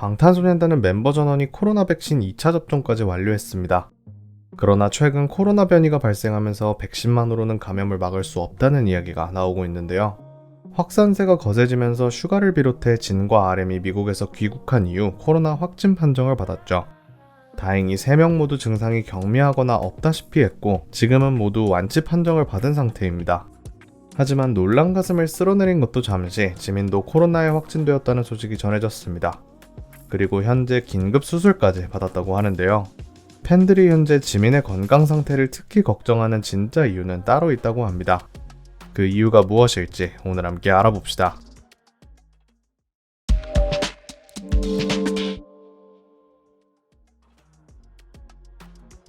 방탄소년단은 멤버 전원이 코로나 백신 2차 접종까지 완료했습니다. 그러나 최근 코로나 변이가 발생하면서 백신만으로는 감염을 막을 수 없다는 이야기가 나오고 있는데요. 확산세가 거세지면서 슈가를 비롯해 진과 RM이 미국에서 귀국한 이후 코로나 확진 판정을 받았죠. 다행히 3명 모두 증상이 경미하거나 없다시피 했고 지금은 모두 완치 판정을 받은 상태입니다. 하지만 놀란 가슴을 쓸어내린 것도 잠시 지민도 코로나에 확진되었다는 소식이 전해졌습니다. 그리고 현재 긴급 수술까지 받았다고 하는데요. 팬들이 현재 지민의 건강 상태를 특히 걱정하는 진짜 이유는 따로 있다고 합니다. 그 이유가 무엇일지 오늘 함께 알아봅시다.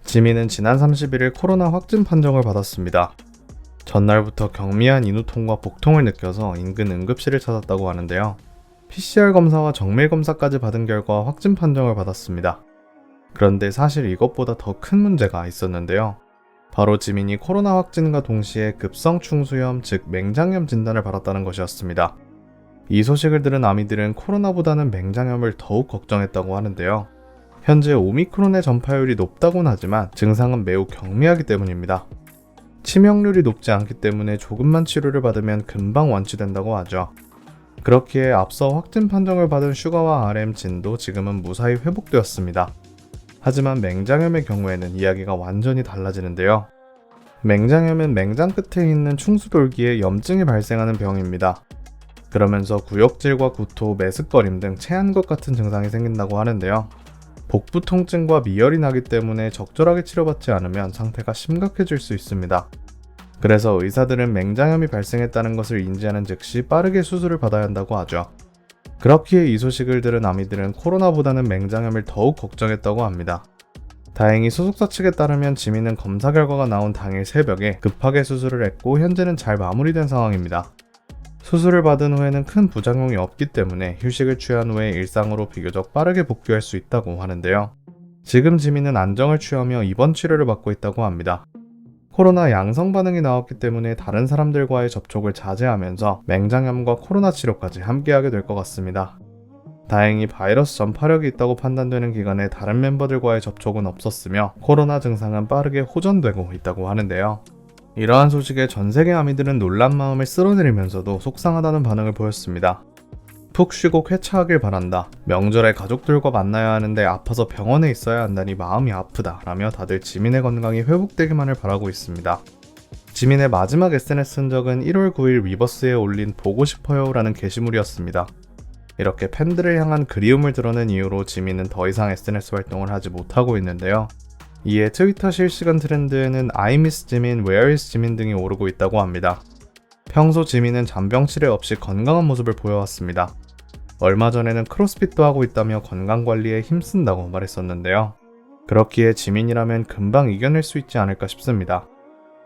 지민은 지난 31일 코로나 확진 판정을 받았습니다. 전날부터 경미한 인후통과 복통을 느껴서 인근 응급실을 찾았다고 하는데요. PCR 검사와 정밀 검사까지 받은 결과 확진 판정을 받았습니다. 그런데 사실 이것보다 더 큰 문제가 있었는데요. 바로 지민이 코로나 확진과 동시에 급성 충수염 즉 맹장염 진단을 받았다는 것이었습니다. 이 소식을 들은 아미들은 코로나보다는 맹장염을 더욱 걱정했다고 하는데요. 현재 오미크론의 전파율이 높다곤 하지만 증상은 매우 경미하기 때문입니다. 치명률이 높지 않기 때문에 조금만 치료를 받으면 금방 완치된다고 하죠. 그렇기에 앞서 확진 판정을 받은 슈가와 RM 진도 지금은 무사히 회복되었습니다. 하지만 맹장염의 경우에는 이야기가 완전히 달라지는데요. 맹장염은 맹장 끝에 있는 충수돌기에 염증이 발생하는 병입니다. 그러면서 구역질과 구토, 메스꺼림 등 체한 것 같은 증상이 생긴다고 하는데요. 복부 통증과 미열이 나기 때문에 적절하게 치료받지 않으면 상태가 심각해질 수 있습니다. 그래서 의사들은 맹장염이 발생했다는 것을 인지하는 즉시 빠르게 수술을 받아야 한다고 하죠. 그렇기에 이 소식을 들은 아미들은 코로나보다는 맹장염을 더욱 걱정했다고 합니다. 다행히 소속사 측에 따르면 지민은 검사 결과가 나온 당일 새벽에 급하게 수술을 했고 현재는 잘 마무리된 상황입니다. 수술을 받은 후에는 큰 부작용이 없기 때문에 휴식을 취한 후에 일상으로 비교적 빠르게 복귀할 수 있다고 하는데요. 지금 지민은 안정을 취하며 입원 치료를 받고 있다고 합니다. 코로나 양성 반응이 나왔기 때문에 다른 사람들과의 접촉을 자제하면서 맹장염과 코로나 치료까지 함께하게 될 것 같습니다. 다행히 바이러스 전파력이 있다고 판단되는 기간에 다른 멤버들과의 접촉은 없었으며 코로나 증상은 빠르게 호전되고 있다고 하는데요. 이러한 소식에 전세계 아미들은 놀란 마음을 쓸어내리면서도 속상하다는 반응을 보였습니다. 푹 쉬고 쾌차하길 바란다. 명절에 가족들과 만나야 하는데 아파서 병원에 있어야 한다니 마음이 아프다 라며 다들 지민의 건강이 회복되기만을 바라고 있습니다. 지민의 마지막 SNS 흔적은 1월 9일 위버스에 올린 보고 싶어요 라는 게시물이었습니다. 이렇게 팬들을 향한 그리움을 드러낸 이유로 지민은 더 이상 SNS 활동을 하지 못하고 있는데요. 이에 트위터 실시간 트렌드에는 I miss 지민, Where is 지민 등이 오르고 있다고 합니다. 평소 지민은 잔병 치레 없이 건강한 모습을 보여왔습니다. 얼마 전에는 크로스핏도 하고 있다며 건강관리에 힘쓴다고 말했었는데요. 그렇기에 지민이라면 금방 이겨낼 수 있지 않을까 싶습니다.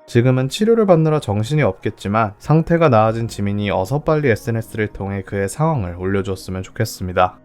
지금은 치료를 받느라 정신이 없겠지만 상태가 나아진 지민이 어서 빨리 SNS를 통해 그의 상황을 올려주었으면 좋겠습니다.